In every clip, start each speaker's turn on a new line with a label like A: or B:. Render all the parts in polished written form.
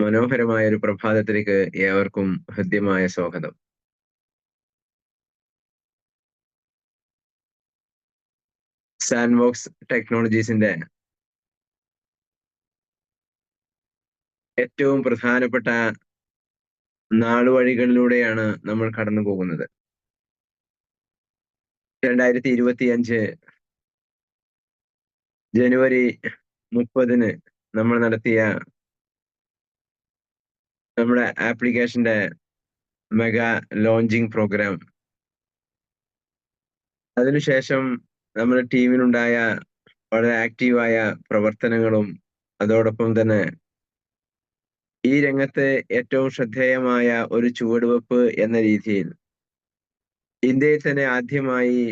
A: മനോഹരമായ ഒരു പ്രഭാതത്തിലേക്ക് ഏവർക്കും ഹൃദ്യമായ സ്വാഗതം. സാൻഡ്ബോക്സ് ടെക്നോളജീസിന്റെ ഏറ്റവും പ്രധാനപ്പെട്ട നാളുവഴികളിലൂടെയാണ് നമ്മൾ കടന്നു പോകുന്നത്. 2025 ജനുവരി 30 നമ്മൾ നടത്തിയ നമ്മുടെ ആപ്ലിക്കേഷന്റെ മെഗാ ലോഞ്ചിങ് പ്രോഗ്രാം, അതിനുശേഷം നമ്മുടെ ടീമിനുണ്ടായ വളരെ ആക്റ്റീവായ പ്രവർത്തനങ്ങളും, അതോടൊപ്പം തന്നെ ഈ രംഗത്ത് ഏറ്റവും ശ്രദ്ധേയമായ ഒരു ചുവടുവെപ്പ് എന്ന രീതിയിൽ ഇന്ത്യയിൽ തന്നെ ആദ്യമായി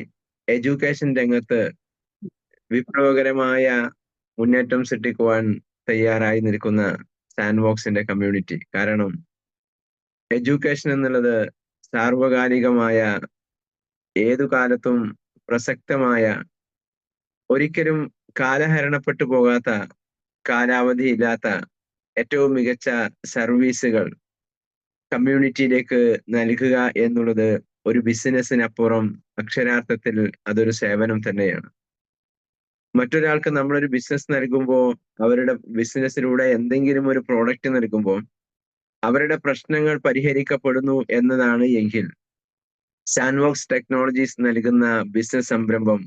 A: എഡ്യൂക്കേഷൻ രംഗത്ത് വിപ്ലവകരമായ മുന്നേറ്റം സൃഷ്ടിക്കുവാൻ തയ്യാറായി നിൽക്കുന്ന സാൻഡ്ബോക്സിന്റെ കമ്മ്യൂണിറ്റി. കാരണം എഡ്യൂക്കേഷൻ എന്നുള്ളത് സാർവകാലികമായ, ഏതു കാലത്തും പ്രസക്തമായ, ഒരിക്കലും കാലഹരണപ്പെട്ടു പോകാത്ത, കാലാവധി ഇല്ലാത്ത ഏറ്റവും മികച്ച സർവീസുകൾ കമ്മ്യൂണിറ്റിയിലേക്ക് നൽകുക എന്നുള്ളത് ഒരു ബിസിനസ്സിനപ്പുറം അക്ഷരാർത്ഥത്തിൽ അതൊരു സേവനം തന്നെയാണ്. മറ്റൊരാൾക്ക് നമ്മളൊരു ബിസിനസ് നൽകുമ്പോൾ, അവരുടെ ബിസിനസ്സിലൂടെ എന്തെങ്കിലും ഒരു പ്രോഡക്റ്റ് നൽകുമ്പോൾ അവരുടെ പ്രശ്നങ്ങൾ പരിഹരിക്കപ്പെടുന്നു എന്നതാണ് എങ്കിൽ, സാൻഡ്ബോക്സ് ടെക്നോളജീസ് നൽകുന്ന ബിസിനസ് സംരംഭം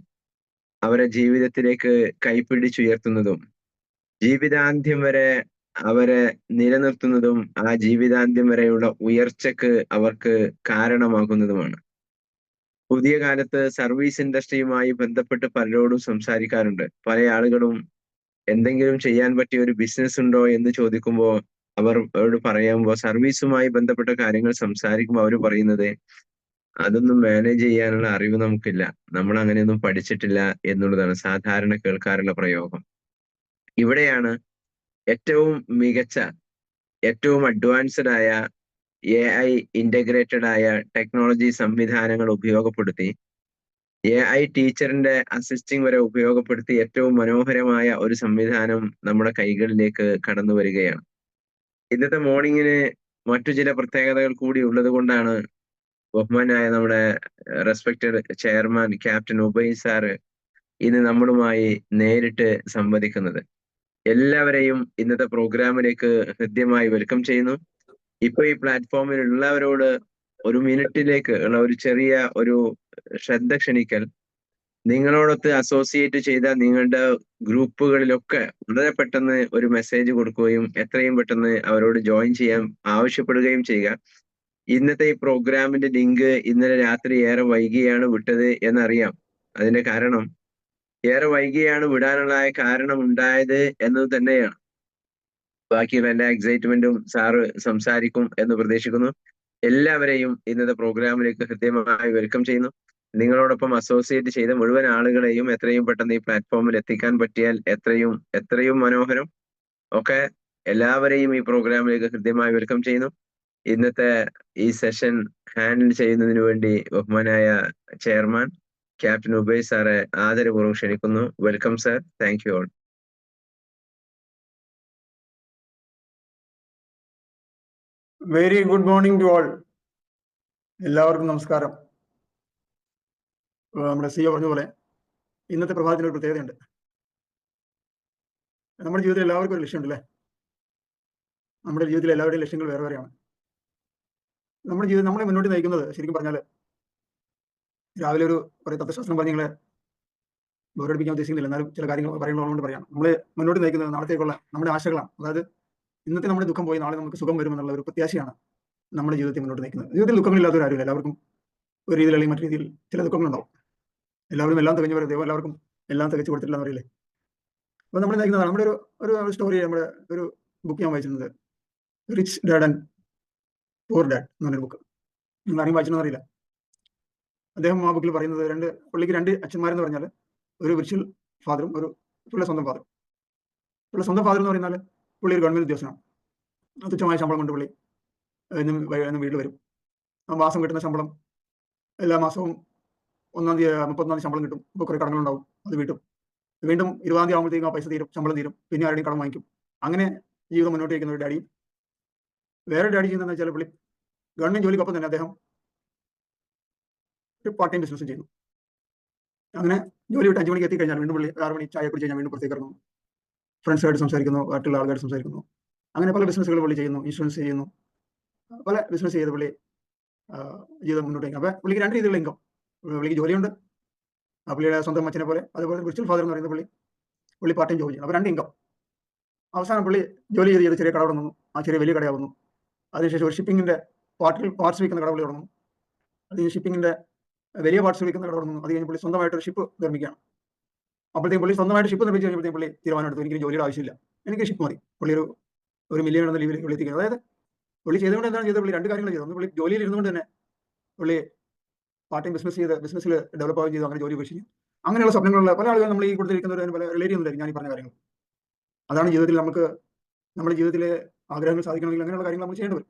A: അവരെ ജീവിതത്തിലേക്ക് കൈപ്പിടിച്ചുയർത്തുന്നതും ജീവിതാന്ത്യം വരെ അവരെ നിലനിർത്തുന്നതും ആ ജീവിതാന്ത്യം വരെയുള്ള ഉയർച്ചക്ക് അവർക്ക് കാരണമാകുന്നതുമാണ്. പുതിയ കാലത്ത് സർവീസ് ഇൻഡസ്ട്രിയുമായി ബന്ധപ്പെട്ട് പലരോടും സംസാരിക്കാറുണ്ട്. പല ആളുകളും എന്തെങ്കിലും ചെയ്യാൻ പറ്റിയ ഒരു ബിസിനസ് ഉണ്ടോ എന്ന് ചോദിക്കുമ്പോൾ അവരോട് പറയുമ്പോൾ, സർവീസുമായി ബന്ധപ്പെട്ട കാര്യങ്ങൾ സംസാരിക്കുമ്പോൾ അവർ പറയുന്നത്, അതൊന്നും മാനേജ് ചെയ്യാനുള്ള അറിവ് നമുക്കില്ല, നമ്മൾ അങ്ങനെയൊന്നും പഠിച്ചിട്ടില്ല എന്നുള്ളതാണ് സാധാരണ കേൾക്കാറുള്ള പ്രയോഗം. ഇവിടെയാണ് ഏറ്റവും മികച്ച, ഏറ്റവും അഡ്വാൻസ്ഡ് ആയ AI ഇന്റഗ്രേറ്റഡ് ആയ ടെക്നോളജി സംവിധാനങ്ങൾ ഉപയോഗപ്പെടുത്തി, AI ടീച്ചറിന്റെ അസിസ്റ്റിംഗ് വരെ ഉപയോഗപ്പെടുത്തി ഏറ്റവും മനോഹരമായ ഒരു സംവിധാനം നമ്മുടെ കൈകളിലേക്ക് കടന്നു വരികയാണ്. ഇന്നത്തെ മോർണിംഗിന് മറ്റു ചില പ്രത്യേകതകൾ കൂടി ഉള്ളത് കൊണ്ടാണ് ബഹുമാനായ നമ്മുടെ respected chairman captain Ubaid sir ഇന്ന് നമ്മളുമായി നേരിട്ട് സംവദിക്കുന്നത്. എല്ലാവരെയും ഇന്നത്തെ പ്രോഗ്രാമിലേക്ക് ഹൃദ്യമായി വെൽക്കം ചെയ്യുന്നു. ഇപ്പൊ ഈ പ്ലാറ്റ്ഫോമിൽ ഉള്ളവരോട് ഒരു മിനിറ്റിലേക്ക് ഉള്ള ഒരു ചെറിയ ഒരു ശ്രദ്ധ ക്ഷണിക്കൽ. നിങ്ങളോടൊത്ത് അസോസിയേറ്റ് ചെയ്ത നിങ്ങളുടെ ഗ്രൂപ്പുകളിലൊക്കെ വളരെ പെട്ടെന്ന് ഒരു മെസ്സേജ് കൊടുക്കുകയും എത്രയും പെട്ടെന്ന് അവരോട് ജോയിൻ ചെയ്യാൻ ആവശ്യപ്പെടുകയും ചെയ്യുക. ഇന്നത്തെ ഈ പ്രോഗ്രാമിന്റെ ലിങ്ക് ഇന്നലെ രാത്രി ഏറെ വൈകിയാണ് വിട്ടത് എന്നറിയാം. അതിന്റെ കാരണം, ഏറെ വൈകിയാണ് വിടാനുള്ള കാരണം ഉണ്ടായത് എന്നത് തന്നെയാണ്. ബാക്കിയുള്ള എല്ലാ എക്സൈറ്റ്മെന്റും സാറ് സംസാരിക്കും എന്ന് പ്രതീക്ഷിക്കുന്നു. എല്ലാവരെയും ഇന്നത്തെ പ്രോഗ്രാമിലേക്ക് ഹൃദ്യമായി വെൽക്കം ചെയ്യുന്നു. നിങ്ങളോടൊപ്പം അസോസിയേറ്റ് ചെയ്ത മുഴുവൻ ആളുകളെയും എത്രയും പെട്ടെന്ന് ഈ പ്ലാറ്റ്ഫോമിൽ എത്തിക്കാൻ പറ്റിയാൽ എത്രയും മനോഹരം. ഒക്കെ എല്ലാവരെയും ഈ പ്രോഗ്രാമിലേക്ക് ഹൃദ്യമായി വെൽക്കം ചെയ്യുന്നു. ഇന്നത്തെ ഈ സെഷൻ ഹാൻഡിൽ ചെയ്യുന്നതിന് വേണ്ടി ബഹുമാനായ ചെയർമാൻ ക്യാപ്റ്റൻ ഉബൈദ് സാറെ ആദരപൂർവ്വം ക്ഷണിക്കുന്നു. Welcome sir. Thank you all.
B: Very good morning to all. എല്ലാവർക്കും നമസ്കാരം. നമ്മുടെ CEO പറഞ്ഞ പോലെ ഇന്നത്തെ പ്രഭാതത്തിന് ഒരു പ്രത്യേകതയുണ്ട്. നമ്മുടെ ജീവിതത്തിൽ എല്ലാവർക്കും ഒരു ലക്ഷ്യമുണ്ടല്ലേ? നമ്മുടെ ജീവിതത്തിൽ എല്ലാവരുടെയും ലക്ഷ്യങ്ങൾ വേറെ വേറെയാണ്. നമ്മുടെ ജീവിതം നമ്മളെ മുന്നോട്ട് നയിക്കുന്നത് ശരിക്കും പറഞ്ഞാൽ, രാവിലെ ഒരു കുറേ തത്വശാസ്ത്രം പറഞ്ഞ് നിങ്ങളെ ബോറടിപ്പിക്കാൻ ഉദ്ദേശിക്കുന്നില്ല, എന്നാലും ചില കാര്യങ്ങൾ പറയുന്നതുകൊണ്ട് പറയാം. നമ്മളെ മുന്നോട്ട് നയിക്കുന്നത് നാളത്തേക്കുള്ള നമ്മുടെ ആശകളാണ്. അതായത് ഇന്നത്തെ നമ്മുടെ ദുഃഖം പോയി നാളെ നമുക്ക് സുഖം വരുമെന്നുള്ള ഒരു പ്രത്യാശയാണ് നമ്മുടെ ജീവിതത്തെ മുന്നോട്ട് നയിക്കുന്നത്. ജീവിതത്തിൽ ദുഃഖമില്ലാത്തവരാരുമില്ല. എല്ലാവർക്കും ഒരു രീതിയിൽ അല്ലെങ്കിൽ മറ്റു രീതിയിൽ ചില ദുഃഖങ്ങളുണ്ടാവും. എല്ലാവരും എല്ലാം തികഞ്ഞവരെ, ദൈവം എല്ലാവർക്കും എല്ലാം തികച്ചു കൊടുത്തിട്ടില്ല എന്ന് പറയില്ലേ? അപ്പോൾ നമ്മൾ നയിക്കുന്നതാണ്. നമ്മുടെ ഒരു സ്റ്റോറി, നമ്മുടെ ഒരു ബുക്ക് ഞാൻ വായിച്ചിരുന്നത്, rich dad and poor dad എന്ന് പറഞ്ഞൊരു ബുക്ക്. നിങ്ങൾ ആരെയും വായിച്ചെന്ന് അറിയില്ല. അദ്ദേഹം ആ ബുക്കിൽ പറയുന്നത്, പുള്ളിക്ക് 2 അച്ഛന്മാരെന്ന് പറഞ്ഞാൽ, ഒരു വിർച്വൽ ഫാദറും പുള്ളിയുടെ സ്വന്തം ഫാദറും. പുള്ളിയുടെ സ്വന്തം ഫാദർ എന്ന് പറഞ്ഞാൽ പുള്ളി ഒരു ഗവൺമെന്റ് ഉദ്യോഗസ്ഥനാണ്. തുച്ഛമായ ശമ്പളം കൊണ്ട് പുള്ളി എന്നും വീട്ടിൽ വരും. ആ മാസം കിട്ടുന്ന ശമ്പളം എല്ലാ മാസവും 1-ാം തീയതി 31-ാം തീയതി ശമ്പളം കിട്ടും. അപ്പോൾ കുറേ കടങ്ങളുണ്ടാവും, അത് വീട്ടും. വീണ്ടും 20-ാം തീയതി ആകുമ്പോഴത്തേക്കും ആ പൈസ തീരും, ശമ്പളം തീരും, പിന്നെ ആരുടെയും കടം വാങ്ങിക്കും. അങ്ങനെ ജീവിതം മുന്നോട്ട് വയ്ക്കുന്ന ഒരു ഡാഡിയും വേറെ ഡാഡി ചെയ്യുന്നതെന്ന് വെച്ചാൽ പുള്ളി ഗവൺമെന്റ് ജോലിക്കൊപ്പം തന്നെ അദ്ദേഹം ഒരു പാർട്ട് ടൈം ബിസിനസ് ചെയ്യുന്നു. അങ്ങനെ ജോലി വിട്ട് 5 മണിക്ക് എത്തിക്കഴിഞ്ഞാൽ വീണ്ടും പുള്ളി 6 മണി ചായ കുടിച്ച് കഴിഞ്ഞാൽ വീണ്ടും പുറത്തേക്ക് ഇറങ്ങുന്നു, ഫ്രണ്ട്സുമായിട്ട് സംസാരിക്കുന്നു, മറ്റുള്ള ആൾക്കാർ സംസാരിക്കുന്നു. അങ്ങനെ പല ബിസിനസ്സുകൾ പുള്ളി ചെയ്യുന്നു, ഇൻഷുറൻസ് ചെയ്യുന്നു, പല ബിസിനസ് ചെയ്ത് പുള്ളി ജീവിതം മുന്നോട്ട് നയിക്കും. അപ്പോൾ പുള്ളിക്ക് 2 രീതിയിലുള്ള ഇൻകം. പുള്ളിക്ക് ജോലിയുണ്ട്, പുള്ളിയുടെ സ്വന്തം അച്ഛനെ പോലെ, അതുപോലെ വിർച്വൽ ഫാദർ എന്ന് പറയുന്ന പുള്ളി പാർട്ട് ടൈം ജോലി ചെയ്യുന്നു. അപ്പോൾ 2 ഇൻകം. അവസാനം പുള്ളി ജോലി ചെയ്ത് ചെറിയ കട തുടങ്ങുന്നു, ആ ചെറിയ വലിയ കടയാവുന്നു. അതിനുശേഷം ഒരു ഷിപ്പിങ്ങിന്റെ പാർട്സ് വിൽക്കുന്ന കട പുള്ളി തുടങ്ങുന്നു. അതിന് ഷിപ്പിങ്ങിന്റെ വലിയ പാർട്സ് വിൽക്കുന്ന കട തുടങ്ങുന്നു. അത് കഴിഞ്ഞ് പുള്ളി സ്വന്തമായിട്ട് ഒരു ഷിപ്പ് നിർമ്മിക്കുകയാണ്. അപ്പോഴത്തേക്കും പുള്ളി സ്വന്തമായിട്ട് ഷിപ്പ് നിർമ്മിച്ച് കഴിഞ്ഞപ്പോഴത്തേക്കും പുള്ളി തീരുമാനം എടുത്തു, എനിക്ക് ജോലിയുടെ ആവശ്യമില്ല, എനിക്ക് ഷിപ്പ് മതി. പുള്ളി ഒരു മില്യൺ എന്ന ലീവിലേക്ക് പുള്ളി എത്തിക്കുന്നത്. അതായത് പുള്ളി ചെയ്തുകൊണ്ട് എന്താണ് ചെയ്തത്? പുള്ളി 2 കാര്യങ്ങൾ ചെയ്തു. ഒന്ന്, പുള്ളി ജോലിയിൽ ഇരുന്നുകൊണ്ട് തന്നെ പുള്ളി പാർട്ട് ടൈം ബിസിനസ്സിൽ ഡെവലപ്പ് ആവുകയും ചെയ്തു, അങ്ങനെ ജോലി ഉപേക്ഷിച്ചു. അങ്ങനെയുള്ള സ്വപ്നങ്ങളുള്ള പല ആളുകൾ നമ്മൾ ഈ കൊടുത്തിരിക്കുന്നവർ പല റിലേറ്റ് ചെയ്യുന്നുണ്ടായിരിക്കും ഞാൻ ഈ പറഞ്ഞ കാര്യങ്ങൾ. അതാണ് ജീവിതത്തിൽ നമ്മുടെ ജീവിതത്തിലെ ആഗ്രഹങ്ങൾ സാധിക്കണമെങ്കിൽ അങ്ങനെയുള്ള കാര്യങ്ങൾ നമ്മൾ ചെയ്യേണ്ടി വരും.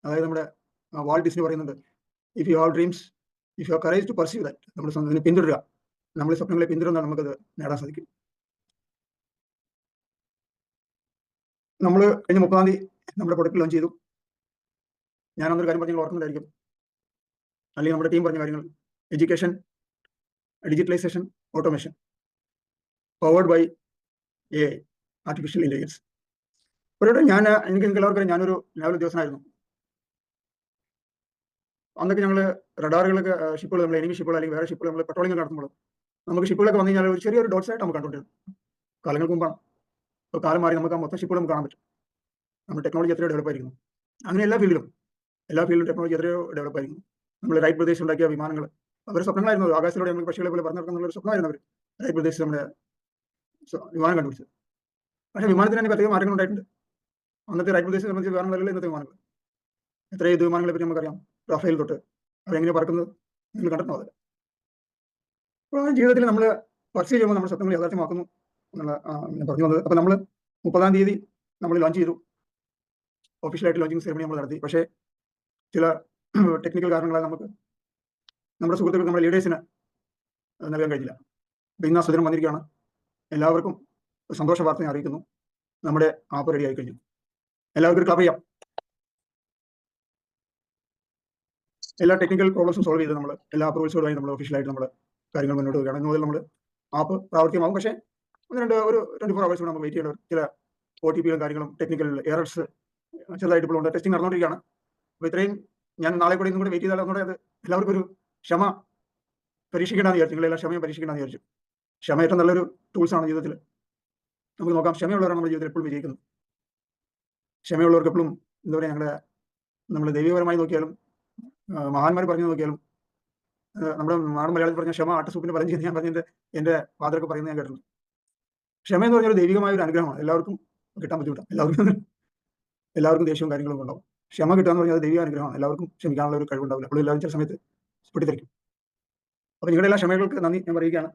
B: അതായത് നമ്മുടെ വാൾട്ട് ഡിസ്നി പറയുന്നുണ്ട്, if you have dreams, if you have courage to pursue that, നമ്മൾ പിന്തുടരുക, നമ്മുടെ സ്വപ്നങ്ങളെ പിന്തുടർന്നാൽ നമുക്കത് നേടാൻ സാധിക്കും. നമ്മൾ കഴിഞ്ഞ 30-ാം തീയതി നമ്മുടെ പ്രൊഡക്റ്റ് ലോഞ്ച് ചെയ്തു. ഞാൻ അന്നൊരു കാര്യം പറഞ്ഞാൽ ഓർക്കുന്നുണ്ടായിരിക്കും, അല്ലെങ്കിൽ നമ്മുടെ ടീം പറഞ്ഞ കാര്യങ്ങൾ: education, digitalisation, automation, powered by AI, artificial intelligence. എനിക്ക് എല്ലാവർക്കും ഞാനൊരു നാവൽ ഉദ്യോഗസ്ഥനായിരുന്നു. അന്നൊക്കെ ഞങ്ങൾ റഡാറുകളൊക്കെ ഷിപ്പുകൾ, നമ്മൾ എനിമി ഷിപ്പുകൾ അല്ലെങ്കിൽ വേറെ ഷിപ്പുകൾ നമ്മൾ പെട്രോളിംഗ് നടത്തുമ്പോൾ നമുക്ക് ഷിപ്പുകളൊക്കെ വന്നു കഴിഞ്ഞാൽ ഒരു ചെറിയൊരു ഡോട്ട്സ് ആയിട്ട് നമുക്ക് കണ്ടുകൊണ്ടിരുന്നു. കാലങ്ങൾക്ക് മുമ്പാണ്. ഇപ്പോൾ കാലം മാറി നമുക്ക് ആ മൊത്തം ഷിപ്പുകൾ നമുക്ക് കാണാൻ പറ്റും. നമ്മുടെ ടെക്നോളജി എത്രയോ ഡെവലപ്പ് ആയിരിക്കുന്നു. അങ്ങനെ എല്ലാ ഫീൽഡിലും ടെക്നോളജി എത്രയോ ഡെവലപ്പ് ആയിരിക്കുന്നു. നമ്മൾ റൈറ്റ് പ്രദേശ് ഉണ്ടാക്കിയ വിമാനങ്ങൾ അവർ സ്വപ്നങ്ങളായിരുന്നു. ആകാശത്തിലൂടെ നമുക്ക് പക്ഷികളെ പോലെ പറഞ്ഞിറക്കുന്നുള്ള സ്വപ്നമായിരുന്നു അവർ റൈറ്റ് പ്രദേശ് നമ്മുടെ വിമാനം കണ്ടുപിടിച്ചത്. പക്ഷേ വിമാനത്തിന് തന്നെ പ്രത്യേക മാറ്റങ്ങൾ ഉണ്ടായിട്ടുണ്ട്. അന്നത്തെ റൈറ്റ് പ്രദേശത്തെ സംബന്ധിച്ച് വിമാനങ്ങളല്ല ഇന്നത്തെ വിമാനങ്ങൾ. എത്രയോ വിമാനങ്ങളെ പറ്റി നമുക്കറിയാം. റഫേൽ തൊട്ട് അവരെങ്ങനെ പറക്കുന്നത് നിങ്ങൾ കണ്ടിട്ടുണ്ടോ? അത് അപ്പോൾ ജീവിതത്തിൽ നമ്മൾ പർസ്യൂ ചെയ്യുമ്പോൾ നമ്മുടെ സ്വപ്നങ്ങൾ യാഥാർത്ഥ്യമാക്കുന്നു എന്നുള്ള ഞാൻ പറഞ്ഞു വന്നത്. അപ്പോൾ നമ്മൾ 30-ാം തീയതി നമ്മൾ ലോഞ്ച് ചെയ്തു. ഒഫീഷ്യലായിട്ട് ലോഞ്ചിങ് സെറമണി നമ്മൾ നടത്തി. പക്ഷേ ചില ടെക്നിക്കൽ കാരണങ്ങളാൽ നമുക്ക് നമ്മുടെ സുഹൃത്തുക്കൾ, നമ്മുടെ ലീഡേഴ്സിന് നൽകാൻ കഴിഞ്ഞില്ല. അപ്പോൾ ഇന്ന് ആ സുദിനം വന്നിരിക്കുകയാണ്. എല്ലാവർക്കും സന്തോഷ വാർത്ത ഞാൻ അറിയിക്കുന്നു, നമ്മുടെ ആപ്പ് റെഡി ആയി കഴിഞ്ഞു. എല്ലാവർക്കും ക്ലബ് ചെയ്യാം. എല്ലാ ടെക്നിക്കൽ പ്രോബ്ലംസും സോൾവ് ചെയ്ത് നമ്മൾ എല്ലാ അപ്രൂവൽസുമായി നമ്മൾ ഒഫീഷ്യലായിട്ട് നമ്മൾ കാര്യങ്ങൾ മുന്നോട്ട് പോവുകയാണ്. ഇന്ന് മുതൽ നമ്മൾ ആപ്പ് പ്രാവർത്തികമാകും. പക്ഷേ ഒരു 24 hours നമുക്ക് വെയിറ്റ് ചെയ്യേണ്ട ചില OTPകളും കാര്യങ്ങളും ടെക്നിക്കൽ എറർസ് ചെറുതായിട്ട് ഇപ്പോൾ ഉണ്ട്. ടെസ്റ്റിംഗ് നടന്നുകൊണ്ടിരിക്കുകയാണ്. അപ്പോൾ ഇത്രയും ഞാൻ നാളെ കൂടെ ഇന്നും കൂടെ വെയിറ്റ് ചെയ്താൽ ഒന്നുകൂടെ അത് എല്ലാവർക്കും ഒരു ക്ഷമ പരീക്ഷിക്കേണ്ടെന്ന് വിചാരിച്ചു. നിങ്ങളെല്ലാം ക്ഷമയെ പരീക്ഷിക്കേണ്ടെന്ന് വിചാരിച്ചു. ക്ഷമ ഏറ്റവും നല്ലൊരു ടൂൾസാണ് ജീവിതത്തിൽ. നമുക്ക് നോക്കാം, ക്ഷമയുള്ളവരാണ് നമ്മുടെ ജീവിതത്തിൽ എപ്പോഴും വിജയിക്കുന്നത്. ക്ഷമയുള്ളവർക്ക് എപ്പോഴും എന്താ പറയുക, നമ്മൾ ദൈവികപരമായി നോക്കിയാലും മഹാന്മാർ പറഞ്ഞു നോക്കിയാലും നമ്മുടെ നാടൻ മലയാളത്തിൽ പറഞ്ഞ ക്ഷമ ആട്ടസൂപ്പിന് ഫലം ചെയ്യുന്നത് ഞാൻ പറഞ്ഞിട്ട് എൻ്റെ ഫാദറൊക്കെ പറയുന്നത് ഞാൻ കേട്ടിട്ടുണ്ട്. ക്ഷമ എന്ന് പറഞ്ഞാൽ ദൈവികമായ ഒരു അനുഗ്രഹമാണ്. എല്ലാവർക്കും കിട്ടാൻ ബുദ്ധിമുട്ടാണ്. എല്ലാവർക്കും ദേഷ്യവും കാര്യങ്ങളും ഉണ്ടാവും. ക്ഷമ കിട്ടുക എന്ന് പറഞ്ഞാൽ ദൈവിക അനുഗ്രഹമാണ്. എല്ലാവർക്കും ക്ഷമിക്കാനുള്ള ഒരു കഴിവുണ്ടാവില്ല. അപ്പോൾ എല്ലാവരും ചില സമയത്ത് പൊട്ടിത്തെറിക്കും. അപ്പോൾ നിങ്ങളുടെ എല്ലാ ക്ഷമകൾക്ക് നന്ദി ഞാൻ പറയുകയാണ്.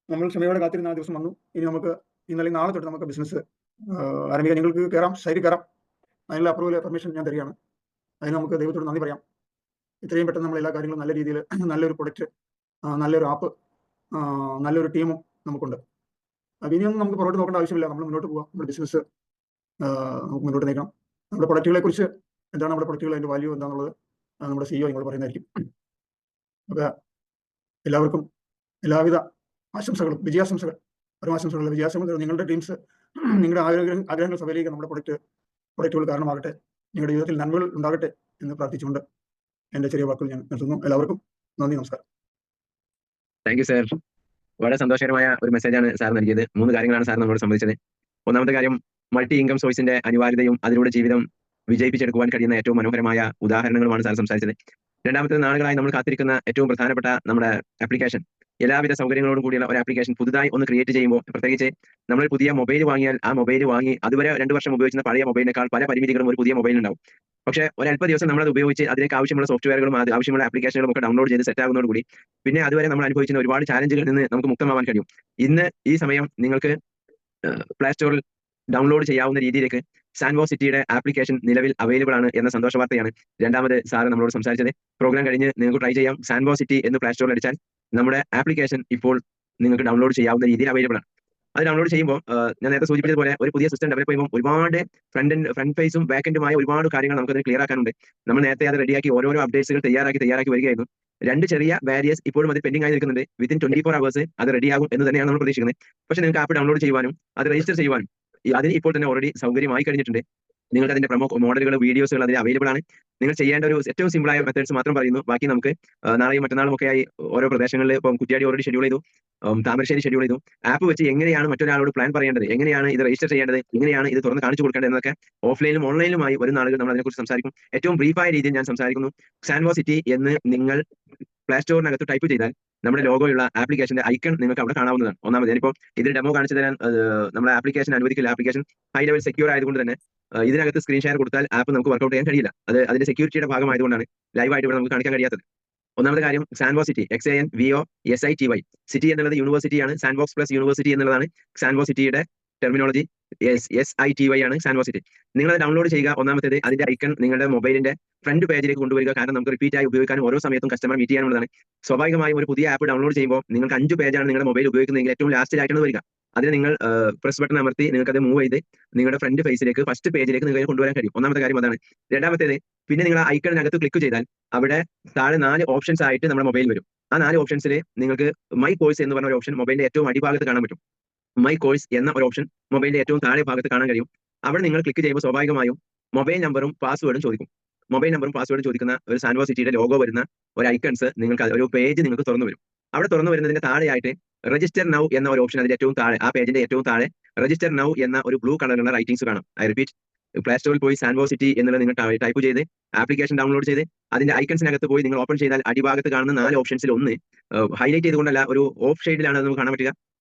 B: നമ്മൾ ക്ഷമയോടെ കാത്തിരുന്ന ആ ദിവസം വന്നു. ഇനി നമുക്ക് ഇന്നല്ലെങ്കിൽ നാളെ തൊട്ട് നമുക്ക് ബിസിനസ് ആരംഭിക്കാം. നിങ്ങൾക്ക് കയറാം, സൈറ്റിൽ കയറാം. അതിനുള്ള അപ്രൂവൽ പെർമിഷൻ ഞാൻ തരികയാണ്. അതിന് നമുക്ക് ദൈവത്തോട് നന്ദി പറയാം. ഇത്രയും പെട്ടെന്ന് നമ്മൾ എല്ലാ കാര്യങ്ങളും നല്ല രീതിയിൽ, നല്ലൊരു പ്രൊഡക്റ്റ്, നല്ലൊരു ആപ്പ്, നല്ലൊരു ടീമും നമുക്കുണ്ട്. അപ്പോൾ ഇനിയൊന്നും നമുക്ക് പുറകോട്ട് നോക്കേണ്ട ആവശ്യമില്ല. നമ്മൾ മുന്നോട്ട് പോകാം. നമ്മുടെ ബിസിനസ് നമുക്ക് മുന്നോട്ട് നീക്കണം. നമ്മുടെ പ്രൊഡക്റ്റുകളെ കുറിച്ച് എന്താണ്, നമ്മുടെ പ്രൊഡക്റ്റുകൾ, അതിൻ്റെ വാല്യൂ എന്താണെന്നുള്ളത് നമ്മുടെ CEO നിങ്ങൾ പറയുന്നതായിരിക്കും. അപ്പോൾ എല്ലാവർക്കും എല്ലാവിധ ആശംസകളും, വിജയാശംസകൾ, പരമാശംസകൾ, വിജയാശംസകൾ. നിങ്ങളുടെ ഡ്രീംസ്, നിങ്ങളുടെ ആഗ്രഹങ്ങൾ സഫലീകരിക്കാൻ നമ്മുടെ പ്രൊഡക്റ്റുകൾ കാരണമാകട്ടെ. നിങ്ങളുടെ ജീവിതത്തിൽ നന്മകൾ ഉണ്ടാകട്ടെ എന്ന് പ്രാർത്ഥിച്ചുകൊണ്ട് എൻ്റെ ചെറിയ വാക്കുകൾ ഞാൻ നിർത്തുന്നു. എല്ലാവർക്കും നന്ദി, നമസ്കാരം.
A: Thank you sir. വളരെ സന്തോഷകരമായ ഒരു മെസ്സേജാണ് സാർ നൽകിയത്. 3 കാര്യങ്ങളാണ് സാർ നമ്മളോട് സംബന്ധിച്ചത്. ഒന്നാമത്തെ കാര്യം, മൾട്ടി ഇൻകം സോഴ്സിന്റെ അനിവാര്യതയും അതിലൂടെ ജീവിതം വിജയിപ്പിച്ചെടുക്കുവാൻ കഴിയുന്ന ഏറ്റവും മനോഹരമായ ഉദാഹരണങ്ങളുമാണ് സാർ സംസാരിച്ചത്. രണ്ടാമത്തെ, നാളുകളായി നമ്മൾ കാത്തിരിക്കുന്ന ഏറ്റവും പ്രധാനപ്പെട്ട നമ്മുടെ ആപ്ലിക്കേഷൻ, എല്ലാവിധ സൗകര്യങ്ങളോടും കൂടിയുള്ള ഒരു ആപ്ലിക്കേഷൻ പുതുതായി ഒന്ന് ക്രിയേറ്റ് ചെയ്യുമ്പോൾ, പ്രത്യേകിച്ച് നമ്മൾ പുതിയ മൊബൈൽ വാങ്ങിയാൽ ആ മൊബൈൽ വാങ്ങി അതുവരെ 2 വർഷം ഉപയോഗിക്കുന്ന പഴയ മൊബൈലിനേക്കാൾ പല പരിമിതികളും ഒരു പുതിയ മൊബൈൽ ഉണ്ടാവും. പക്ഷേ ഒരല്പ ദിവസം നമ്മളത് ഉപയോഗിച്ച് അതിലേക്ക് ആവശ്യമുള്ള സോഫ്റ്റ്വെയറുകളും ആവശ്യമുള്ള ആപ്ലിക്കേഷനുകളും ഒക്കെ ഡൗൺലോഡ് ചെയ്ത് സെറ്റ് ആകുന്നതോടുകൂടി പിന്നെ അതുവരെ നമ്മൾ അനുഭവിക്കുന്ന ഒരുപാട് ചാലഞ്ചുകളിൽ നിന്ന് നമുക്ക് മുക്തമാവാൻ കഴിയും. ഇന്ന് ഈ സമയം നിങ്ങൾക്ക് പ്ലേ സ്റ്റോറിൽ ഡൗൺലോഡ് ചെയ്യാവുന്ന രീതിയിലേക്ക് സാൻവോ സിറ്റിയുടെ ആപ്ലിക്കേഷൻ നിലവിൽ അവൈലബിൾ ആണ് എന്ന സന്തോഷ വാർത്തയാണ് രണ്ടാമത് സാറ് നമ്മളോട് സംസാരിച്ചത്. പ്രോഗ്രാം കഴിഞ്ഞ് നിങ്ങൾക്ക് ട്രൈ ചെയ്യാം. സാൻവോ സിറ്റി എന്ന് പ്ലേ സ്റ്റോറിൽ അടിച്ചാൽ നമ്മുടെ ആപ്ലിക്കേഷൻ ഇപ്പോൾ നിങ്ങൾക്ക് ഡൗൺലോഡ് ചെയ്യാവുന്ന രീതിയിൽ അവൈലബിൾ ആണ്. അത് ഡൗൺലോഡ് ചെയ്യുമ്പോൾ ഞാൻ നേരത്തെ സൂചിപ്പിച്ചതുപോലെ ഒരു പുതിയ സിസ്റ്റം ഡെവലപ്പ് ചെയ്യുമ്പോൾ ഒരുപാട് ഫ്രണ്ട് ഫേസും ബാക്ക് എൻഡുമായ ഒരുപാട് കാര്യങ്ങൾ നമുക്ക് അതിന് ക്ലിയർ ആക്കാനുണ്ട്. നമ്മൾ നേരത്തെ അത് റെഡിയാക്കി ഓരോരോ അപ്ഡേറ്റ്സുകൾ തയ്യാറാക്കി വരികയായിരുന്നു. 2 ചെറിയ ബാരിയേഴ്സ് ഇപ്പോഴും അത് പെൻഡിംഗ് ആയി നിൽക്കുന്നുണ്ട്. വിത്തിൻ 24 hours അത് റെഡിയാകും എന്ന് തന്നെയാണ് നമ്മൾ പ്രതീക്ഷിക്കുന്നത്. പക്ഷേ നിങ്ങൾക്ക് ആപ്പ് ഡൗൺലോഡ് ചെയ്യുവാനും അത് രജിസ്റ്റർ ചെയ്യുവാനും അതിന് ഇപ്പോൾ തന്നെ ഓൾറെഡി സൗകര്യമായി കഴിഞ്ഞിട്ടുണ്ട്. നിങ്ങൾക്ക് അതിന്റെ പ്രൊമോ മോഡലുകൾ, വീഡിയോസുകൾ അതിൽ അവൈലബിൾ ആണ്. നിങ്ങൾ ചെയ്യേണ്ട ഒരു ഏറ്റവും സിമ്പിൾ ആയ മെത്തേഡ്സ് മാത്രം പറയുന്നു. ബാക്കി നമുക്ക് നാളെയും മറ്റന്നാളും ഒക്കെ ആയി ഓരോ പ്രദേശങ്ങളിൽ ഇപ്പം കുറ്റ്യാടി ഓൾറെഡി ഷെഡ്യൂൾ ചെയ്തു, താമരശ്ശേരി ഷെഡ്യൂൾ ചെയ്തു. ആപ്പ് വെച്ച് എങ്ങനെയാണ് മറ്റൊരാളോട് പ്ലാൻ പറയേണ്ടത്, എങ്ങനെയാണ് ഇത് രജിസ്റ്റർ ചെയ്യേണ്ടത്, എങ്ങനെയാണ് ഇത് തുറന്ന് കാണിച്ചു കൊടുക്കേണ്ടത് എന്നൊക്കെ ഓഫ്ലൈനിലും ഓൺലൈനിലുമായി വരുന്ന ആളുകൾ നമ്മൾ അതിനെക്കുറിച്ച് സംസാരിക്കും. ഏറ്റവും ബ്രീഫായ രീതിയിൽ ഞാൻ സംസാരിക്കുന്നു. സാൻവോ സിറ്റി എന്ന് നിങ്ങൾ പ്ലേ സ്റ്റോറിനകത്ത് ടൈപ്പ് ചെയ്താൽ നമ്മുടെ ലോഗോയുള്ള ആപ്ലിക്കേഷന്റെ ഐക്കൺ നിങ്ങൾക്ക് അവിടെ കാണാവുന്നതാണ്. ഒന്നാമത് ഞാനിപ്പോൾ ഇതിൽ ഡെമോ കാണിച്ചു തരാൻ നമ്മുടെ ആപ്ലിക്കേഷൻ അനുവദിക്കില്ല. ആപ്ലിക്കേഷൻ ഹൈ ലെവൽ സെക്യൂർ ആയതുകൊണ്ട് തന്നെ ഇതിനകത്ത് സ്ക്രീൻ ഷെയർ കൊടുത്താൽ ആപ്പ് നമുക്ക് വർക്കൗട്ട് ചെയ്യാൻ കഴിയില്ല. അത് അതിന്റെ സെക്യൂരിറ്റിയുടെ ഭാഗമായതുകൊണ്ടാണ് ലൈവായിട്ട് ഇവിടെ നമുക്ക് കാണിക്കാൻ കഴിയാത്തത്. ഒന്നാമത്തെ കാര്യം സാൻവോ സിറ്റി, XANVOSITY. സിറ്റി എന്നുള്ളത് യൂണിവേഴ്സിറ്റിയാണ്. സാൻഡ്ബോക്സ് പ്ലസ് യൂണിവേഴ്സിറ്റി എന്നുള്ളതാണ് സാൻവോ സിറ്റിയുടെ ടെർമിനോളജി. SITY ആണ് സാൻവോ സിറ്റി. നിങ്ങൾ അത് ഡൗൺലോഡ് ചെയ്യുക. ഒന്നാമത്തേത് അതിന്റെ ഐക്കൺ നിങ്ങളുടെ മൊബൈലിന്റെ ഫ്രണ്ട് പേജിലേക്ക് കൊണ്ടുവരിക. കാരണം നമുക്ക് റിപ്പീറ്റ് ആയി ഉപയോഗിക്കാനും ഓരോ സമയത്തും കസ്റ്റമർ മീറ്റ് ചെയ്യാനുള്ളതാണ്. സ്വാഭാവികമായും ഒരു പുതിയ ആപ്പ് ഡൗൺലോഡ് ചെയ്യുമ്പോൾ നിങ്ങൾക്ക് 5 പേജാണ് നിങ്ങളുടെ മൊബൈൽ ഉപയോഗിക്കുന്നതെങ്കിൽ ഏറ്റവും ലാസ്റ്റിലായിട്ടാണ് വരിക. അതിന് നിങ്ങൾ പ്രസ് ബട്ടൺ അമർത്തി നിങ്ങൾക്ക് അത് മൂവ് ചെയ്ത് നിങ്ങളുടെ ഫ്രണ്ട് ഫേസിലേക്ക് ഫസ്റ്റ് പേജിലേക്ക് നിങ്ങൾക്ക് കൊണ്ടുവരാൻ കഴിയും. ഒന്നാമത്തെ കാര്യം അതാണ്. രണ്ടാമത്തേത്, പിന്നെ നിങ്ങൾ ആ ഐക്കണിനകത്ത് ക്ലിക്ക് ചെയ്താൽ അവിടെ താഴെ 4 ഓപ്ഷൻസ് ആയിട്ട് നമ്മുടെ മൊബൈൽ വരും. ആ 4 ഓപ്ഷൻസിൽ നിങ്ങൾക്ക് മൈ കോഴ്സ് എന്ന് പറഞ്ഞ ഒരു ഓപ്ഷൻ മൊബൈലിന്റെ ഏറ്റവും അടിഭാഗത്ത് കാണാൻ പറ്റും. മൈ കോഴ്സ് എന്ന ഒരു ഓപ്ഷൻ മൊബൈലിന്റെ ഏറ്റവും താഴെ ഭാഗത്ത് കാണാൻ കഴിയും. അവിടെ നിങ്ങൾ ക്ലിക്ക് ചെയ്യുമ്പോൾ സ്വാഭാവികമായും മൊബൈൽ നമ്പറും പാസ്വേഡും ചോദിക്കും. മൊബൈൽ നമ്പറും പാസ്വേഡും ചോദിക്കുന്ന ഒരു സാൻവോ സിറ്റിയുടെ ലോഗോ വരുന്ന ഒരു ഐക്കൺസ് നിങ്ങൾക്ക് ഒരു പേജ് നിങ്ങൾക്ക് തുറന്നു വരും. അവിടെ തുറന്നു വരുന്നതിന്റെ താഴെയായിട്ട് രജിസ്റ്റർ നൗ എന്ന ഒരു ഓപ്ഷൻ അതിന്റെ ഏറ്റവും താഴെ, ആ പേജിന്റെ ഏറ്റവും താഴെ രജിസ്റ്റർ നൗ എന്ന ഒരു ബ്ലൂ കളറിലുള്ള റൈറ്റിംഗ്സ് കാണാം. ഐ റിപ്പീറ്റ്, പ്ലേ സ്റ്റോറിൽ പോയി സാൻവോ സിറ്റി എന്നുള്ളത് നിങ്ങൾ ടൈപ്പ് ചെയ്ത് ആപ്ലിക്കേഷൻ ഡൗൺലോഡ് ചെയ്ത് അതിന്റെ ഐക്കൺസിനകത്ത് പോയി നിങ്ങൾ ഓപ്പൺ ചെയ്താൽ അടിഭാഗത്ത് കാണുന്ന 4 ഓപ്ഷൻസിൽ ഒന്ന് ഹൈലൈറ്റ് ചെയ്തുകൊണ്ടല്ല, ഒരു ഓഫ് ഷെയ്ഡിലാണ് അത് നമുക്ക് കാണാൻ പറ്റുക.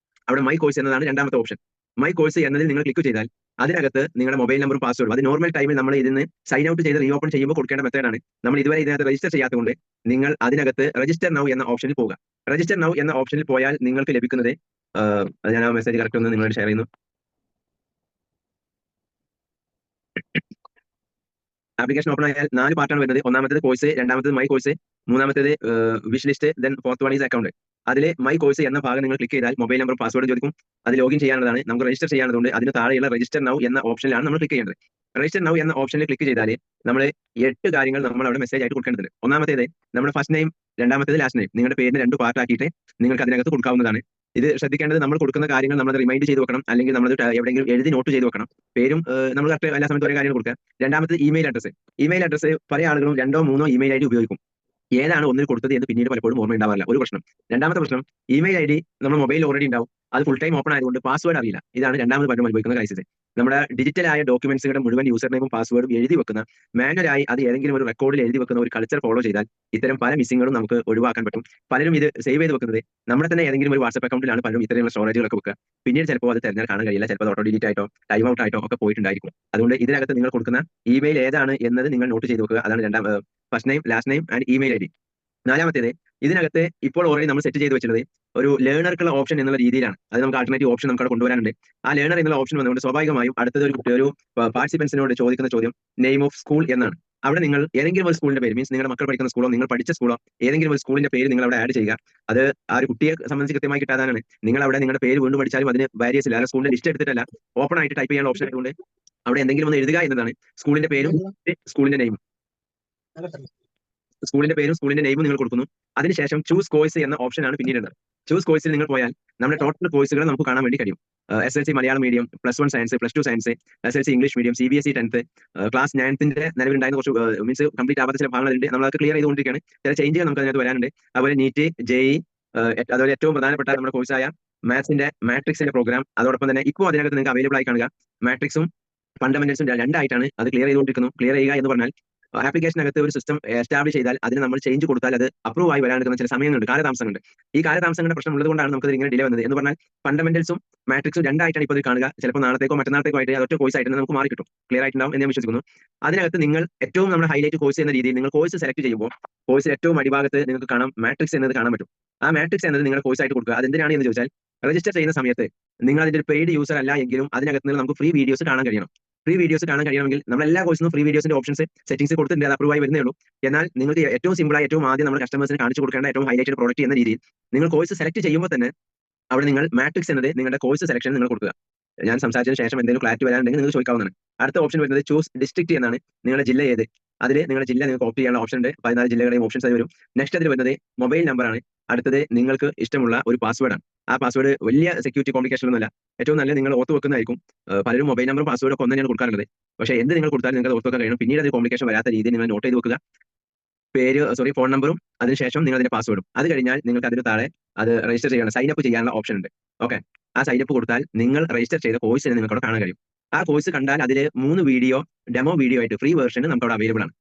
A: അവിടെ മൈ കോഴ്സ് എന്നതാണ് രണ്ടാമത്തെ ഓപ്ഷൻ. മൈ കോഴ്സ് എന്നതിൽ നിങ്ങൾ ക്ലിക്ക് ചെയ്താൽ അതിനകത്ത് നിങ്ങളുടെ മൊബൈൽ നമ്പറും പാസ്വേഡും, അത് നോർമൽ ടൈമിൽ നമ്മൾ ഇതിന് സൈൻ ഔട്ട് ചെയ്ത് റീ ഓപ്പൺ ചെയ്യുമ്പോൾ കൊടുക്കേണ്ട മെത്തേഡാണ്. നമ്മൾ ഇതുവരെ ഇതിനകത്ത് രജിസ്റ്റർ ചെയ്യാത്തതുകൊണ്ട് നിങ്ങൾ അതിനകത്ത് രജിസ്റ്റർ നൗ എന്ന ഓപ്ഷനിൽ പോകുക. രജിസ്റ്റർ നൗ എന്ന ഓപ്ഷനിൽ പോയാൽ നിങ്ങൾക്ക് ലഭിക്കുന്നത്, ഞാൻ ആ മെസ്സേജ് കറക്റ്റ് ഒന്ന് നിങ്ങളോട് ഷെയർ ചെയ്യുന്നു. ആപ്ലിക്കേഷൻ ഓപ്പൺ ആയാൽ 4 പാർട്ടാണ് വരുന്നത്. ഒന്നാമത്തേത് കോഴ്സ്, രണ്ടാമത്തേത് മൈ കോഴ്സ്, മൂന്നാമത്തേത് wish list, then fourth one is account. അതിൽ മൈ കോഴ്സ് എന്ന ഭാഗം നിങ്ങൾ ക്ലിക്ക് ചെയ്താൽ മൊബൈൽ നമ്പർ പാസ്വേഡ് ചോദിക്കും. അത് ലോഗിൻ ചെയ്യാനുള്ളതാണ്, നമുക്ക് രജിസ്റ്റർ ചെയ്യാനുള്ളതുകൊണ്ട് അതിന് താഴെയുള്ള രജിസ്റ്റർ നൗ എന്ന ഓപ്ഷനിലാണ് നമ്മൾ ക്ലിക്ക് ചെയ്യേണ്ടത്. രജിസ്റ്റർ നൗ എന്ന ഓപ്ഷനിൽ ക്ലിക്ക് ചെയ്താൽ നമ്മൾ 8 കാര്യങ്ങൾ നമ്മൾ അവിടെ മെസ്സേജ് ആയിട്ട് കൊടുക്കേണ്ടത്. ഒന്നാമത്തേത് നമ്മുടെ ഫസ്റ്റ് നെയിം, രണ്ടാമത്തേത് ലാസ്റ്റ് നെയിം. നിങ്ങളുടെ പേരിന് 2 പാർട്ടാക്കിയിട്ട് നിങ്ങൾക്ക് അതിനകത്ത് കൊടുക്കാവുന്നതാണ്. ഇത് ശ്രദ്ധിക്കേണ്ടത്, നമ്മൾ കൊടുക്കുന്ന കാര്യങ്ങൾ നമ്മൾ റിമൈൻഡ് ചെയ്ത് വെക്കണം, അല്ലെങ്കിൽ നമ്മൾ എവിടെയെങ്കിലും എഴുതി നോട്ട് ചെയ്ത് വെക്കണം. പേരും നമ്മൾ കറക്റ്റ് എല്ലാ സമയത്ത് ഒരേ കാര്യങ്ങൾ കൊടുക്കുക. രണ്ടാമത് ഇമെയിൽ അഡ്രസ്സ്. ഇമെയിൽ അഡ്രസ്സ് പല ആളുകളും 2 3 ഇമെയിൽ ഐഡി ഉപയോഗിക്കും. ഏതാണ് ഒന്നിൽ കൊടുത്തത് എന്ന് പിന്നീട് പലപ്പോഴും ഓർമ്മ ഉണ്ടാവാറില്ല, ഒരു പ്രശ്നം. രണ്ടാമത്തെ പ്രശ്നം, ഇമെയിൽ ഐഡി നമ്മുടെ മൊബൈലിൽ ഓൾറെഡി ഉണ്ടാവും, അത് ഫുൾ ടൈം ഓപ്പൺ ആയതുകൊണ്ട് പാസ്വേഡ് അറിയില്ല. ഇതാണ് രണ്ടാമത് പലരും അനുഭവിക്കുന്ന ക്രൈസിസ്. നമ്മുടെ ഡിജിറ്റലായ ഡോക്യുമെന്റ്സുകളുടെ മുഴുവൻ യൂസർ നെയിമും പാസ്വേഡും എഴുതി വെക്കുന്ന, മാനുവലായി അത് ഏതെങ്കിലും ഒരു റെക്കോർഡിൽ എഴുതി വെക്കുന്ന ഒരു കൾച്ചർ ഫോളോ ചെയ്താൽ ഇത്തരം പല മിസ്സിങ്ങുകളും നമുക്ക് ഒഴിവാക്കാൻ പറ്റും. പലരും ഇത് സേവ് ചെയ്ത് വെക്കുന്നത് നമ്മുടെ തന്നെ ഏതെങ്കിലും ഒരു വാട്സ്ആപ്പ് അക്കൗണ്ടിലാണ് പലരും ഇത്തരമുള്ള സ്റ്റോറേജുകളൊക്കെ വെക്കുക. പിന്നീട് ചിലപ്പോൾ അത് തെരഞ്ഞാൽ കാണാൻ കഴിയില്ല, ചിലപ്പോൾ ഓട്ടോ ഡിലീറ്റ് ആയിട്ടോ ടൈം ഔട്ട് ആയിട്ടോ ഒക്കെ പോയിട്ടുണ്ടായിരിക്കും. അതുകൊണ്ട് ഇതിനകത്ത് നിങ്ങൾ കൊടുക്കുന്ന ഇമെയിൽ ഏതാണ് എന്നത് നിങ്ങൾ നോട്ട് ചെയ്ത് വെക്കുക. അതാണ് first name, last name and email ID. നാലാമത്തേത്, ഇതിനകത്ത് ഇപ്പോൾ ഓൾറെഡി നമ്മൾ സെറ്റ് ചെയ്ത് വെച്ചിട്ടുള്ളത് ഒരു ലേണർക്കുള്ള ഓപ്ഷൻ എന്നുള്ള രീതിയിലാണ്. അത് നമുക്ക് ആൾട്ടർനേറ്റീവ് ഓപ്ഷൻ നമുക്ക് അവിടെ കൊണ്ടുവരാനുണ്ട്. ആ ലേണർ എന്നുള്ള ഓപ്ഷൻ വന്നുകൊണ്ട് സ്വാഭാവികമായും അടുത്തത് ഒരു പാർട്ടിസിപ്പൻസിനോട് ചോദിക്കുന്ന ചോദ്യം നെയിം ഓഫ് സ്കൂൾ എന്നാണ്. അവിടെ നിങ്ങൾ ഏതെങ്കിലും ഒരു സ്കൂളിന്റെ പേര്, മീൻസ് നിങ്ങളുടെ മക്കൾ പഠിക്കുന്ന സ്കൂളോ നിങ്ങൾ പഠിച്ച സ്കൂളോ ഏതെങ്കിലും ഒരു സ്കൂളിന്റെ പേര് നിങ്ങൾ അവിടെ ആഡ് ചെയ്യുക. അത് ആ ഒരു കുട്ടിയെ സംബന്ധിച്ച് കൃത്യമായി കിട്ടാതാണ്. നിങ്ങൾ അവിടെ നിങ്ങളുടെ പേര് വീണ്ടും പഠിച്ചാലും അതിന് വാരിയസ് ഇല്ല. സ്കൂളിന്റെ ലിസ്റ്റ് എടുത്തിട്ടല്ല, ഓപ്പൺ ആയിട്ട് ടൈപ്പ് ചെയ്യാൻ ഓപ്ഷൻ ആയതുകൊണ്ട് അവിടെ എന്തെങ്കിലും ഒന്ന് എഴുതുക എന്നതാണ്. സ്കൂളിന്റെ പേരും സ്കൂളിന്റെ നെയിമും സ്കൂളിന്റെ നെയിമും നിങ്ങൾ കൊടുക്കുന്നു. അതിനുശേഷം ചൂസ് കോഴ്സ് എന്ന ഓപ്ഷനാണ് പിന്നീടുള്ളത്. ചൂസ് കോഴ്സിൽ നിങ്ങൾ പോയാൽ നമ്മുടെ ടോട്ടൽ കോഴ്സുകൾ നമുക്ക് കാണാൻ വേണ്ടി കഴിയും. SLC Malayalam medium, +1 science, +2 science, SLC English medium, CBSE 10th, class 9th നിലവിലുണ്ടായിരുന്ന കുറച്ച് മീൻസ് കംപ്ലീറ്റ് ആവാത്ത ചില ഭാഗങ്ങളുണ്ട്. നമ്മളത് ക്ലിയർ ചെയ്തുകൊണ്ടിരിക്കുകയാണ്. ചില ചേഞ്ചുകൾ നമുക്ക് അതിനകത്ത് വരാനുണ്ട്. അതുപോലെ നീറ്റ്, JEE, അതുപോലെ ഏറ്റവും പ്രധാനപ്പെട്ട നമ്മുടെ കോഴ്സായ മാത്സിന്റെ മാട്രിക്സിന്റെ പ്രോഗ്രാം, അതോടൊപ്പം തന്നെ ഇപ്പോൾ അതിനകത്ത് നിങ്ങൾക്ക് അവൈലബിൾ ആയി കാണുക മാട്രിക്സും ഫണ്ടമെന്റൽസും രണ്ടായിട്ടാണ് അത് ക്ലിയർ ചെയ്തുകൊണ്ടിരിക്കുന്നു. ക്ലിയർ ചെയ്യുക എന്ന് പറഞ്ഞാൽ ആപ്ലിക്കേഷനകത്ത് ഒരു സിസ്റ്റം എസ്റ്റാബ്ലിഷ് ചെയ്താൽ അതിന് നമ്മൾ ചേഞ്ച് കൊടുത്താൽ അത് അപ്രൂവ് ആയി വരാനെടുക്കുന്ന ചില സമയങ്ങളുണ്ട്, കാലതാമസങ്ങളുണ്ട്. ഈ കാലതാമസങ്ങളുടെ പ്രശ്നം ഉള്ളതുകൊണ്ടാണ് നമുക്ക് ഇങ്ങനെ ഡിലേ വന്നത്. എന്ന് പറഞ്ഞാൽ ഫണ്ടമെന്റൽസും മാട്രിക്സും രണ്ടായിട്ടാണ് ഇപ്പോൾ കാണുക. ചിലപ്പോൾ നാളത്തേക്കോ മറ്റന്നാളത്തേക്കോ ആയിട്ട് അതൊറ്റ കോഴ്സ് ആയിട്ട് നമുക്ക് മാറി കിട്ടും, ക്ലിയർ ആയിട്ടുണ്ടാവും എന്ന് ഞാൻ വിശ്വസിക്കുന്നു. അതിനകത്ത് നിങ്ങൾ ഏറ്റവും നമ്മുടെ ഹൈലൈറ്റ് കോഴ്സ് എന്ന രീതിയിൽ നിങ്ങൾ കോഴ്സ് സെലക്ട് ചെയ്യുമ്പോൾ കോഴ്സിൽ ഏറ്റവും അടിഭാഗത്ത് നിങ്ങൾക്ക് കാണാം മാട്രിക്സ് എന്നത് കാണാൻ പറ്റും. ആ മാട്രിക്സ് എന്നത് നിങ്ങളുടെ കോഴ്സ് ആയിട്ട് കൊടുക്കുക. അതെന്തിനാണ് എന്ന് ചോദിച്ചാൽ, രജിസ്റ്റർ ചെയ്യുന്ന സമയത്ത് നിങ്ങൾ അതിന്റെ പെയ്ഡ് യൂസർ അല്ല എങ്കിലും അതിനകത്ത് നിന്ന് നമുക്ക് ഫ്രീ വീഡിയോസ് കാണാൻ കഴിയണം. ഫ്രീ വീഡിയോസ് കാണാൻ കഴിയണമെങ്കിൽ നമ്മൾ എല്ലാ കോഴ്സിനും ഫ്രീ വീഡിയോസിന്റെ ഓപ്ഷൻസ് സെറ്റിംഗ്സ് കൊടുത്തിട്ടുണ്ട്, അത് അപ്രൂവ് ആയി വരുന്നേ ഉള്ളൂ. എന്നാൽ നിങ്ങൾക്ക് ഏറ്റവും സിമ്പിളായി ഏറ്റവും ആദ്യം നമ്മൾ കസ്റ്റമേഴ്സിന് കാണിച്ചു കൊടുക്കേണ്ട ഏറ്റവും ഹൈലൈറ്റഡ് പ്രോഡക്റ്റ് എന്ന രീതിയിൽ നിങ്ങൾ കോഴ്സ് സെലക്ട് ചെയ്യുമ്പോൾ തന്നെ അവിടെ നിങ്ങൾ മാട്രിക്സ് എന്നത് നിങ്ങളുടെ കോഴ്സ് സെലക്ഷൻ നിങ്ങൾ കൊടുക്കുക. ഞാൻ സംസാരിച്ചതിന് ശേഷം എന്തെങ്കിലും ക്ലാരിറ്റി വരാനുണ്ടെങ്കിൽ നിങ്ങൾക്ക് ചോദിക്കാവുന്നതാണ്. അടുത്ത ഓപ്ഷൻ വരുന്നത് ചൂസ് ഡിസ്ട്രിക്ട് എന്നാണ്. നിങ്ങളുടെ ജില്ല ഏത്, അതിൽ നിങ്ങളുടെ ജില്ല നിങ്ങൾക്ക് ഓപ്റ്റ് ചെയ്യാനുള്ള ഓപ്ഷൻ ഉണ്ട്. 14 ജില്ലകളുടെയും ഓപ്ഷൻസ് ആയി വരും. നെക്സ്റ്റ് അതിൽ വരുന്നത് മൊബൈൽ നമ്പറാണ്. അടുത്തത് നിങ്ങൾക്ക് ഇഷ്ടമുള്ള ഒരു പാസ്വേഡാണ്. ആ പാസ്വേഡ് വലിയ സെക്യൂരിറ്റി കോംപ്ലിക്കേഷൻ ഒന്നുമല്ല, ഏറ്റവും നല്ല നിങ്ങൾ ഓർത്ത് വെക്കുന്നതായിരിക്കും. പലരും മൊബൈൽ നമ്പറും പാസ്വേഡും ഒക്കെ ഒന്ന് തന്നെയാണ് കൊടുക്കാറുള്ളത്. പക്ഷേ എന്ത് നിങ്ങൾ കൊടുത്താലും നിങ്ങൾക്ക് ഓർത്ത് വെക്കാൻ കഴിയണം. പിന്നീട് അത് കോംപ്ലിക്കേഷൻ വരാത്ത രീതിയിൽ നിങ്ങൾ നോട്ട് ചെയ്ത് വെക്കുക. ഫോൺ നമ്പറും അതിനുശേഷം നിങ്ങൾ അതിന്റെ പാസ്വേഡും. അത് കഴിഞ്ഞാൽ നിങ്ങൾക്ക് അതിന് താഴെ അത് രജിസ്റ്റർ ചെയ്യണം, സൈൻ അപ്പ് ചെയ്യാനുള്ള ഓപ്ഷൻ ഉണ്ട്. ഓക്കെ, ആ സൈൻ അപ്പ് കൊടുത്താൽ നിങ്ങൾ രജിസ്റ്റർ ചെയ്ത കോഴ്സിനെ നിങ്ങൾക്ക് അവിടെ കാണാൻ കഴിയും. ആ കോഴ്സ് കണ്ടാൽ അതിൽ 3 വീഡിയോ ഡെമോ വീഡിയോ ആയിട്ട് ഫ്രീ വേർഷൻ നമുക്ക് അവിടെ അവൈലബിൾ ആണ്.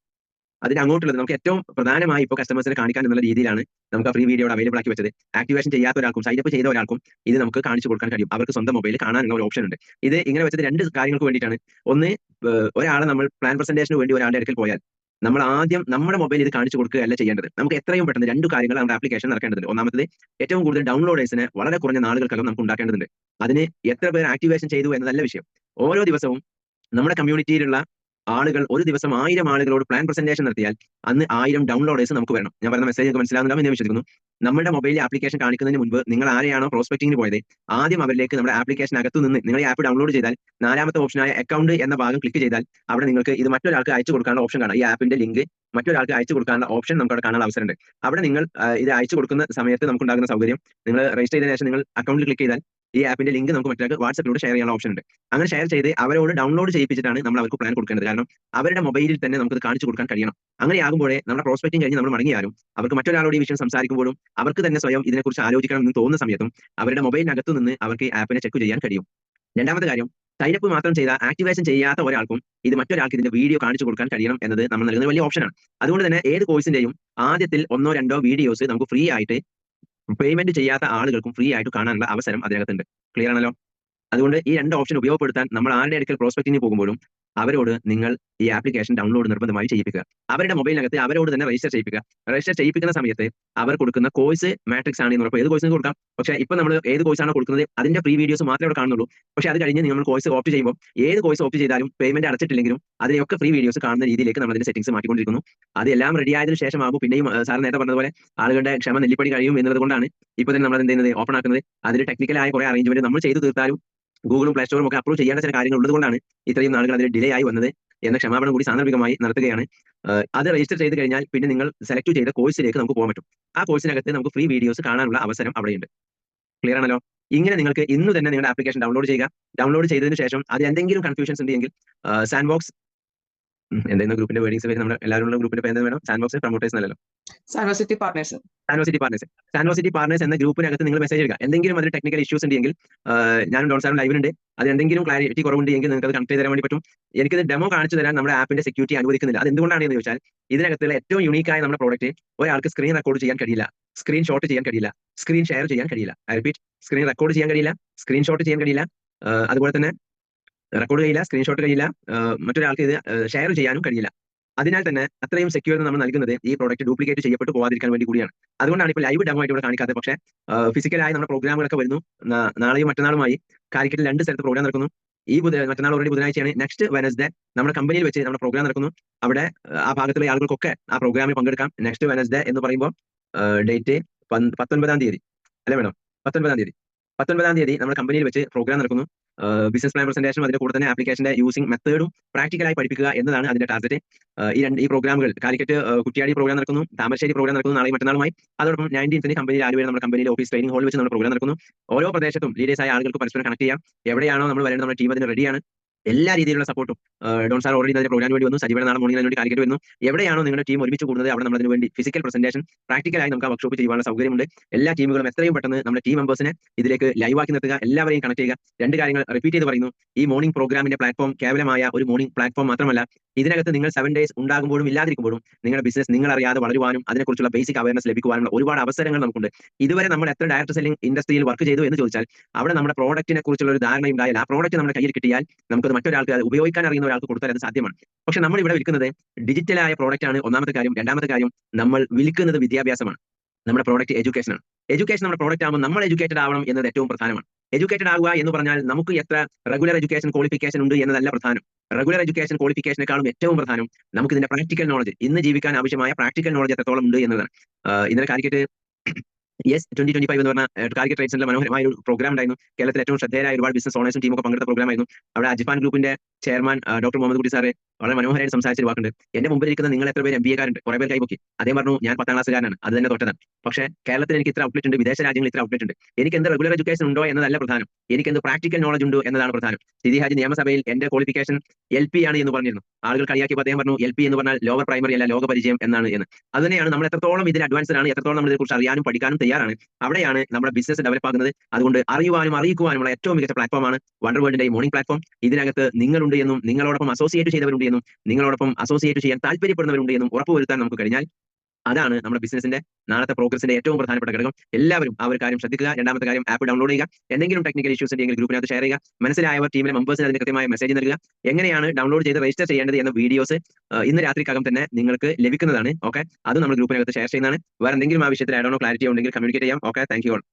A: അതിന് അങ്ങോട്ടുള്ളത് നമുക്ക് ഏറ്റവും പ്രധാനമായി ഇപ്പോൾ കസ്റ്റമേഴ്സിനെ കാണിക്കാൻ എന്നുള്ള രീതിയിലാണ് നമുക്ക് ആ ഫ്രീ വീഡിയോ അവൈലബിൾ ആക്കി വെച്ചത്. ആക്ടിവേഷൻ ചെയ്യാത്ത ഒരാൾക്കും സൈൻ അപ്പ് ചെയ്ത ഒരാൾക്കും ഇത് നമുക്ക് കാണിച്ചു കൊടുക്കാൻ കഴിയും. അവർക്ക് സ്വന്തം മൊബൈലിൽ കാണാനുള്ള ഒരു ഓപ്ഷൻ ഉണ്ട്. ഇത് ഇങ്ങനെ വെച്ചത് 2 കാര്യങ്ങൾക്ക് വേണ്ടിയിട്ടാണ്. ഒന്ന്, ഒരാളെ നമ്മൾ പ്ലാൻ പ്രസന്റേഷന് വേണ്ടി ഒരാളുടെ അടുക്കൽ പോയാൽ നമ്മൾ ആദ്യം നമ്മുടെ മൊബൈൽ ഇത് കാണിച്ചു കൊടുക്കുകയല്ല ചെയ്യേണ്ടത്. നമുക്ക് എത്രയും പെട്ടെന്ന് 2 കാര്യങ്ങൾ നമ്മുടെ ആപ്ലിക്കേഷൻ നടക്കേണ്ടതുണ്ട്. ഒന്നാമത്തത്, ഏറ്റവും കൂടുതൽ ഡൗൺലോഡേഴ്സിനെ വളരെ കുറഞ്ഞ നാളുകൾക്കകം നമുക്ക് ഉണ്ടാക്കേണ്ടതുണ്ട്. അതിന് എത്ര പേർ ആക്ടിവേഷൻ ചെയ്തു എന്നതല്ല വിഷയം. ഓരോ ദിവസവും നമ്മുടെ കമ്മ്യൂണിറ്റിയിലുള്ള ആളുകൾ ഒരു ദിവസം 1000 ആളുകളോട് പ്ലാൻ പ്രസന്റേഷൻ നടത്തിയാൽ അന്ന് 1000 ഡൗൺലോഡേഴ്സ് നമുക്ക് വരണം. ഞാൻ പറയുന്ന മെസ്സേജ് നിങ്ങൾക്ക് മനസ്സിലാവുന്നില്ല എന്ന് വിശ്വസിക്കുന്നു. നമ്മുടെ മൊബൈലിൽ ആപ്ലിക്കേഷൻ കാണിക്കുന്നതിന് മുൻപ് നിങ്ങൾ ആരെയാണോ പ്രോസ്പെക്ടിങ്ങിന് പോയത്, ആദ്യം അവരിലേക്ക് നമ്മുടെ ആപ്ലിക്കേഷൻ അകത്തു നിന്ന് നിങ്ങൾ ഈ ആപ്പ് ഡൗൺലോഡ് ചെയ്താൽ 4ാമത്തെ ഓപ്ഷനായ അക്കൗണ്ട് എന്ന ഭാഗം ക്ലിക്ക് ചെയ്താൽ അവിടെ നിങ്ങൾക്ക് ഇത് മറ്റൊരാൾക്ക് അയച്ചു കൊടുക്കാനുള്ള ഓപ്ഷൻ കാണാം. ഈ ആപ്പിന്റെ ലിങ്ക് മറ്റൊരാൾക്ക് അയച്ചു കൊടുക്കാനുള്ള ഓപ്ഷൻ നമുക്ക് അവിടെ കാണാനുള്ള അവസരമുണ്ട്. അവിടെ നിങ്ങൾ ഇത് അയച്ചു കൊടുക്കുന്ന സമയത്ത് നമുക്കുണ്ടാകുന്ന സൗകര്യം, നിങ്ങൾ രജിസ്റ്റർ ചെയ്തതിനു ശേഷം നിങ്ങൾ അക്കൗണ്ടിൽ ക്ലിക്ക് ചെയ്താൽ ഈ ആപ്പിന്റെ ലിങ്ക് നമുക്ക് മറ്റൊരാൾക്ക് വാട്സപ്പിലൂടെ ഷെയർ ചെയ്യാനുള്ള ഓപ്ഷൻ ഉണ്ട്. അങ്ങനെ ഷെയർ ചെയ്ത് അവരോട് ഡൗൺലോഡ് ചെയ്യിപ്പിച്ചിട്ടാണ് നമ്മൾ അവർക്ക് പ്ലാൻ കൊടുക്കേണ്ടത്. കാരണം അവരുടെ മൊബൈലിൽ തന്നെ നമുക്ക് ഇത് കാണിച്ചു കൊടുക്കാൻ കഴിയണം. അങ്ങനെയാകുമ്പോഴേ നമ്മുടെ പ്രോസ്പെക്ടിങ് കഴിഞ്ഞ് നമ്മൾ മടങ്ങിയാലും അവർക്ക് മറ്റൊരാളോട് ഈ വിഷയം സംസാരിക്കുമ്പോഴും അവർക്ക് തന്നെ സ്വയം ഇതിനെക്കുറിച്ച് ആലോചിക്കണം എന്ന് തോന്നുന്ന സമയത്തും അവരുടെ മൊബൈലിനകത്തു നിന്ന് അവർക്ക് ഈ ആപ്പിനെ ചെക്ക് ചെയ്യാൻ കഴിയും. രണ്ടാമത്തെ കാര്യം, സൈനപ്പ് മാത്രം ചെയ്ത ആക്ടിവേഷൻ ചെയ്യാത്ത ഒരാൾക്കും ഇത് മറ്റൊരാൾക്ക് ഇതിന്റെ വീഡിയോ കാണിച്ചു കൊടുക്കാൻ കഴിയണം എന്നത് നമ്മൾ നൽകുന്ന വലിയ ഓപ്ഷനാണ്. അതുകൊണ്ട് തന്നെ ഏത് കോഴ്സിന്റെയും ആദ്യത്തിൽ 1-2 വീഡിയോസ് നമുക്ക് ഫ്രീ ആയിട്ട് പേയ്മെന്റ് ചെയ്യാത്ത ആളുകൾക്കും ഫ്രീ ആയിട്ട് കാണാനുള്ള അവസരം അതിനകത്തുണ്ട്. ക്ലിയർ ആണല്ലോ? അതുകൊണ്ട് ഈ 2 ഓപ്ഷൻ ഉപയോഗപ്പെടുത്താൻ നമ്മൾ ആരുടെ അടുക്കൽ പ്രോസ്പെക്ടിങ്ങിന് പോകുമ്പോഴും അവരോട് നിങ്ങൾ ഈ ആപ്ലിക്കേഷൻ ഡൗൺലോഡ് നിർബന്ധമായി ചെയ്യിപ്പിക്കുക. അവരുടെ മൊബൈലിനകത്ത് അവരോട് തന്നെ രജിസ്റ്റർ ചെയ്യിപ്പിക്കുക. രജിസ്റ്റർ ചെയ്യിപ്പിക്കുന്ന സമയത്ത് അവർ കൊടുക്കുന്ന കോഴ്സ് മാട്രിക്സ് ആണ് എന്ന് ഉറപ്പ്. ഏത് കോഴ്സിന് കൊടുക്കാം, പക്ഷേ ഇപ്പൊ നമ്മൾ ഏത് കോഴ്സാണോ കൊടുക്കുന്നത് അതിന്റെ ഫ്രീ വീഡിയോസ് മാത്രമേ അവിടെ കാണുന്നുള്ളൂ. പക്ഷേ അത് കഴിഞ്ഞ് നമ്മൾ കോഴ്സ് ഓപ്റ്റ് ചെയ്യുമ്പോൾ ഏത് കോഴ്സ് ഓപ്റ്റ് ചെയ്താലും പേയ്മെന്റ് അടച്ചിട്ടില്ലെങ്കിലും അതിനെയൊക്കെ ഫ്രീ വീഡിയോസ് കാണുന്ന രീതിയിലേക്ക് നമ്മൾ അതിന്റെ സെറ്റിംഗ്സ് മാറ്റിക്കൊണ്ടിരിക്കുന്നു. അതെല്ലാം റെഡി ആയതിനു ശേഷമാകും പിന്നെയും സാർ നേരത്തെ പറഞ്ഞതുപോലെ ആളുകളുടെ ക്ഷമ നെല്ലിപ്പടി കഴിയും എന്നുള്ളത് കൊണ്ടാണ് ഇപ്പൊ തന്നെ നമ്മൾ എന്ത് ചെയ്യുന്നത്, ഓപ്പൺ ആക്കുന്നത്. അതിൽ ടെക്നിക്കലായ കുറെ അറേഞ്ച്മെന്റ് നമ്മൾ ചെയ്തു തീർത്താലും ഗൂഗിളും പ്ലേ സ്റ്റോറും ഒക്കെ അപ്രൂവ് ചെയ്യേണ്ട ചില കാര്യങ്ങൾ ഉള്ളതുകൊണ്ടാണ് ഇത്രയും നാളുകൾ അതിൽ ഡിലേ ആയി വന്നത് എന്ന ക്ഷമാപണം കൂടി സാന്ദർഭികമായി നടത്തുകയാണ്. അത് രജിസ്റ്റർ ചെയ്ത് കഴിഞ്ഞാൽ പിന്നെ നിങ്ങൾ സെലക്ട് ചെയ്ത കോഴ്സിലേക്ക് നമുക്ക് പോകാൻ പറ്റും. ആ കോഴ്സിനകത്ത് നമുക്ക് ഫ്രീ വീഡിയോസ് കാണാനുള്ള അവസരം അവിടെയുണ്ട്. ക്ലിയർ ആണല്ലോ? ഇങ്ങനെ നിങ്ങൾക്ക് ഇന്ന് തന്നെ നിങ്ങളുടെ ആപ്ലിക്കേഷൻ ഡൗൺലോഡ് ചെയ്യുക. ഡൗൺലോഡ് ചെയ്തതിനു ശേഷം അതിൽ എന്തെങ്കിലും കൺഫ്യൂഷൻസ് ഉണ്ടെങ്കിൽ സാൻഡ്ബോക്സ് എന്തായിരുന്നു ഗ്രൂപ്പിന്റെ വേർഡിങ്സ് വരും, നമ്മുടെ എല്ലാവരും ഗ്രൂപ്പിന്റെ പേര് വേണം. സാൻഡ്ബോക്സ് പ്രൊമോട്ടേഴ്സ് എന്നല്ലോ,
C: സാൻവസിറ്റി പാർട്ട്നേഴ്സ്.
A: സാൻവസിറ്റി പാർട്ട്നേഴ്സ് എന്ന ഗ്രൂപ്പിനകത്ത് നിങ്ങൾ മെസ്സേജ് ഇടുക. എന്തെങ്കിലും അതിൽ ടെക്നിക്കൽ ഇഷ്യൂസ് ഉണ്ടെങ്കിൽ ഞാനും ഡോൺ സാറും ലൈവിലുണ്ട്. അത് എന്തെങ്കിലും ക്ലാരിറ്റി കുറവുണ്ട് എങ്കിൽ നിങ്ങൾക്ക് അത് കണക്ട് ചെയ്ത് തരാൻ വേണ്ടി പറ്റും. എനിക്കിത് ഡെമോ കാണിച്ചു തരാൻ നമ്മുടെ ആപ്പിന്റെ സെക്യൂരിറ്റി അനുവദിക്കുന്നില്ല. അത് എന്തുകൊണ്ടാണ് എന്ന് ചോദിച്ചാൽ ഇതിനകത്തുള്ള ഏറ്റവും യൂണീക്കായ നമ്മുടെ പ്രോഡക്റ്റ് ഒരാൾക്ക് സ്ക്രീൻ റെക്കോർഡ് ചെയ്യാൻ കഴിയില്ല, സ്ക്രീൻ ഷോട്ട് ചെയ്യാൻ കഴിയില്ല, സ്ക്രീൻ ഷെയർ ചെയ്യാൻ കഴിയില്ല. ഐ റിപ്പീറ്റ്, സ്ക്രീൻ റെക്കോർഡ് ചെയ്യാൻ കഴിയില്ല, സ്ക്രീൻ ഷോട്ട് ചെയ്യാൻ കഴിയില്ല, അതുപോലെ തന്നെ റെക്കോർഡ് കഴിയില്ല, സ്ക്രീൻഷോട്ട് കഴിയില്ല, മറ്റൊരാൾക്ക് ഇത് ഷെയർ ചെയ്യാനും കഴിയില്ല. അതിനാൽ തന്നെ അത്രയും സെക്യൂർ നമ്മൾ നൽകുന്നത് ഈ പ്രോഡക്റ്റ് ഡ്യൂപ്ലിക്കേറ്റ് ചെയ്യപ്പെട്ട് പോകാതിരിക്കാൻ വേണ്ടി കൂടിയാണ്. അതുകൊണ്ടാണ് ഇപ്പോൾ ലൈവ് ഡെമോ ആയിട്ട് ഇവിടെ കാണിക്കാത്തത്. പക്ഷേ ഫിസിക്കലായി നമ്മുടെ പ്രോഗ്രാമുകളൊക്കെ വരുന്നു. നാളെയും മറ്റന്നാളുമായി കാലിക്കറ്റിൽ 2 സ്ഥലത്ത് പ്രോഗ്രാം നടക്കുന്നു. ഈ മറ്റന്നാൾ ഓൾറെഡി ബുധനാഴ്ചയാണ്. നെക്സ്റ്റ് വെനസ്ഡേ നമ്മുടെ കമ്പനിയിൽ വെച്ച് നമ്മുടെ പ്രോഗ്രാം നടക്കുന്നു. അവിടെ ആ ഭാഗത്തുള്ള ആളുകൾക്കൊക്കെ ആ പ്രോഗ്രാമിൽ പങ്കെടുക്കാം. നെക്സ്റ്റ് വെനസ്ഡേ എന്ന് പറയുമ്പോൾ ഡേറ്റ് 19-ാം തീയതി അല്ലേ മേഡം? 19-ാം തീയതി നമ്മുടെ കമ്പനിയിൽ വെച്ച് പ്രോഗ്രാം നടക്കുന്നു. ബിസിനസ് പ്ലാൻ പ്രസന്റേഷനും അതിന്റെ കൂടെ തന്നെ ആപ്ലിക്കേഷന്റെ യൂസിംഗ് മെത്തേഡും പ്രാക്ടിക്കലായി പഠിപ്പിക്കുക എന്നതാണ് അതിന്റെ ടാർഗറ്റ്. ഈ പ്രോഗ്രാമുകൾ കാലിക്കറ്റ് കുറ്റിയാടി പ്രോഗ്രാം നടക്കുന്നു, താമരശ്ശേരി പ്രോഗ്രാം നടക്കുന്നു നാളെയും മറ്റന്നാളുമായി. അതോടൊപ്പം 19th കമ്പനിയിൽ ആലുവയിൽ നമ്മുടെ കമ്പനിയിലെ ഓഫീസ് ട്രെയിനിങ് ഹാളിൽ വെച്ച് നമ്മുടെ പ്രോഗ്രാം നടക്കുന്നു. ഓരോ പ്രദേശത്തും ലീഡേഴ്സ് ആയ ആളുകൾക്ക് പരസ്പരം കണക്ട് ചെയ്യാം. എവിടെയാണോ നമ്മൾ വരേണ്ടത് നമ്മുടെ ടീം അതിന് റെഡിയാണ്. എല്ലാ രീതിയിലുള്ള സപ്പോർട്ടും ഡോൺ സാർ ഓൾറെഡി അതിന്റെ പ്രോഗ്രാമിന് വേണ്ടി വന്നു. സജീവൻ നാളെ മോർണിംഗ് വേണ്ടി കാലിക്കറ്റ് വരുന്നു. എവിടെയാണോ നിങ്ങളുടെ ടീം ഒരുമിച്ച് കൂടുന്നത് അവിടെ നമ്മൾ അതിന് വേണ്ടി ഫിസിക്കൽ പ്രസന്റേഷൻ പ്രാക്ടിക്കലായി നമുക്ക് ആ വർക്ക്ഷോപ്പ് ചെയ്യാനുള്ള സൗകര്യമുണ്ട്. എല്ലാ ടീമുകളും എത്രയും പെട്ടെന്ന് നമ്മുടെ ടീം മെമ്പേഴ്സിനെ ഇതിലേക്ക് ലൈവാക്കി നിർത്തുക, എല്ലാവരെയും കണക്ട് ചെയ്യുക. 2 കാര്യങ്ങൾ റിപ്പീറ്റ് ചെയ്ത് പറയുന്നു. ഈ മോർണിംഗ് പ്രോഗ്രാമിന്റെ പ്ലാറ്റ്ഫോം കേവലമായ ഒരു മോർണിംഗ് പ്ലാറ്റ്ഫോം മാത്രമല്ല, ഇതിനകത്ത് നിങ്ങൾ 7 days ഉണ്ടാകുമ്പോഴും ഇല്ലാതിരിക്കുമ്പോഴും നിങ്ങളുടെ ബിസിനസ് നിങ്ങൾ അറിയാതെ വളരുവാനും അതിനെക്കുറിച്ചുള്ള ബേസിക് അവയർനെസ് ലഭിക്കുവാനുള്ള ഒരുപാട് അവസരങ്ങൾ നമുക്കുണ്ട്. ഇതുവരെ നമ്മൾ എത്ര ഡയറക്ട് സെല്ലിംഗ് ഇൻഡസ്ട്രിയിൽ വർക്ക് ചെയ്തു എന്ന് ചോദിച്ചാൽ അവിടെ നമ്മുടെ പ്രോഡക്റ്റിനെ കുറിച്ചുള്ള ഒരു ധാരണ ഉണ്ടായാൽ ആ പ്രോഡക്റ്റ് നമ്മുടെ കയ്യിൽ കിട്ടിയാൽ നമുക്കത് മറ്റൊരാൾക്ക് അത് ഉപയോഗിക്കാൻ അറിയുന്ന ഒരാൾക്ക് കൊടുത്താൽ അത് സാധ്യമാണ്. പക്ഷെ നമ്മൾ ഇവിടെ വിൽക്കുന്നത് ഡിജിറ്റലായ പ്രോഡക്റ്റ് ആണ്. ഒന്നാമത്തെ കാര്യം. രണ്ടാമത്തെ കാര്യം, നമ്മൾ വിൽക്കുന്നത് വിദ്യാഭ്യാസമാണ്. നമ്മുടെ പ്രോഡക്റ്റ് എഡ്യൂക്കേഷൻ ആണ്. എഡ്യൂക്കേഷൻ നമ്മുടെ പ്രോഡക്റ്റ് ആകുമ്പോൾ നമ്മൾ എഡ്യൂക്കേറ്റഡ് ആവണം എന്നത് ഏറ്റവും പ്രധാനമാണ്. എഡ്യൂക്കേറ്റഡ് ആവുക എന്ന് പറഞ്ഞാൽ നമുക്ക് എത്ര റെഗുലർ എഡ്യൂക്കേഷൻ ക്വാളിഫിക്കേഷൻ ഉണ്ട് എന്നതല്ല പ്രധാനം. റെഗുലർ എഡ്യൂക്കേഷൻ ക്വാളിഫിക്കേഷനേക്കാളും ഏറ്റവും പ്രധാനം നമുക്ക് ഇതിന്റെ പ്രാക്ടിക്കൽ നോളജ്, ഇന്ന് ജീവിക്കാൻ ആവശ്യമായ പ്രാക്ടിക്കൽ നോളജ് എത്രത്തോളം ഉണ്ട് എന്നതാണ്. ഇന്നലെ കാലിക്കറ്റ് യെസ് 2025 എന്ന് പറഞ്ഞ ടാർഗറ്റ് ട്രേഡ് സെന്ററിൽ മനോഹരമായ ഒരു പ്രോഗ്രാം ഉണ്ടായിരുന്നു. കേരളത്തിൽ ഏറ്റവും ശ്രദ്ധേയരായ ഒരുപാട് ബിസിനസ് ഓണേഴ്സും ടീമൊക്കെ പങ്കെടുത്ത പ്രോഗ്രാം ആയിരുന്നു. അവിടെ അജിഫാൻ ഗ്രൂപ്പിന്റെ ചെയർമാൻ ഡോക്ടർ മുഹമ്മദ് കുട്ടി സാറ് വളരെ മനോഹരമായിട്ട് സംസാരിച്ച ഒരു വാക്കുണ്ട്. എന്റെ മുമ്പിൽ ഇരിക്കുന്ന നിങ്ങൾ എത്ര പേര് MBA കാരുണ്ട്? കുറെ പേർ കൈപൊക്കി. അദ്ദേഹം പറഞ്ഞു ഞാൻ 10ാം ക്ലാസ്സുകാരനാണ്, അത് തന്നെ തോറ്റതാണ്. പക്ഷേ കേരളത്തിൽ എനിക്ക് ഇത്ര ഔട്ട്ലെറ്റ് ഉണ്ട്, വിദേശ രാജ്യങ്ങളിൽ ഇത്ര ഔട്ട്ലെറ്റ് ഉണ്ട്. എനിക്ക് എന്ത് റെഗുലർ എഡ്യൂക്കേഷൻ ഉണ്ടോ എന്നതല്ല പ്രധാനം, എനിക്ക് എന്ത് പ്രാക്ടിക്കൽ നോളജ് ഉണ്ടോ എന്നതാണ് പ്രധാനം. സിദി ഹാജി നിയമസഭയിൽ എന്റെ ക്വാളിഫിക്കേഷൻ LP ആണ് എന്ന് പറഞ്ഞിരുന്നു. ആളുകൾ കളിയാക്കിയപ്പോൾ അദ്ദേഹം പറഞ്ഞു LP എന്ന് പറഞ്ഞാൽ ലോവർ പ്രൈമറി അല്ല, ലോക പരിചയം എന്നാണ് എന്ന്. അത് തന്നെയാണ് നമ്മൾ എത്രത്തോളം ഇതിൽ അഡ്വാൻസ്ഡ് ആണ്, എത്രത്തോളം നമ്മൾ ഇതിനെക്കുറിച്ച് അറിയാനും പഠിക്കാനും തയ്യാറാണ്, അവിടെയാണ് നമ്മുടെ ബിസിനസ് ഡെവലപ്പ് ആകുന്നത്. അതുകൊണ്ട് അറിയുവാനും അറിയിക്കുവാനുമുള്ള ഏറ്റവും മികച്ച പ്ലാറ്റ്ഫോമാണ് വണ്ടർ വേൾഡിന്റെ ഈ മോർണിംഗ് പ്ലാറ്റ്ഫോം. ഇതിനകത്ത് നിങ്ങളുണ്ട് എന്നും നിങ്ങളോടൊപ്പം അസോസിയേറ്റ് ചെയ്തവരുണ്ട് എന്നും നിങ്ങളോടൊപ്പം അസോസിയേറ്റ് ചെയ്യാൻ താല്പര്യപ്പെടുന്നവരുണ്ട് എന്നും ഉറപ്പുവരുത്താൻ നമുക്ക് കഴിഞ്ഞാൽ അതാണ് നമ്മുടെ ബിസിനസിന്റെ നാളത്തെ പ്രോഗ്രസിന്റെ ഏറ്റവും പ്രധാനപ്പെട്ട ഘടകം. എല്ലാവരും ആ ഒരു കാര്യം ശ്രദ്ധിക്കുക. രണ്ടാമത്തെ കാര്യം, ആപ്പ് ഡൗൺലോഡ് ചെയ്യുക. എന്തെങ്കിലും ടെക്നിക്കൽ ഇഷ്യൂസ് ഉണ്ടെങ്കിൽ ഗ്രൂപ്പിനകത്ത് ഷെയർ ചെയ്യുക. മനസ്സിലായവർ ടീമിലെ മെമ്പേഴ്സിന് അതിന് കൃത്യമായ മെസ്സേജ് നൽകുക. എങ്ങനെയാണ് ഡൗൺലോഡ് ചെയ്ത് രജിസ്റ്റർ ചെയ്യേണ്ടത് എന്ന വീഡിയോസ് ഇന്ന് രാത്രിക്കകം തന്നെ നിങ്ങൾക്ക് ലഭിക്കുന്നതാണ്. ഓക്കെ, അത് നമ്മൾ ഗ്രൂപ്പിനകത്ത് ഷെയർ ചെയ്യുന്നതാണ്. വേറെ എന്തെങ്കിലും ആ വിഷയത്തിൽ ആഡ് ഓണോ ക്ലാരിറ്റി ഉണ്ടെങ്കിൽ കമ്മ്യൂണിക്കേറ്റ് ചെയ്യാം. Okay, thank you all.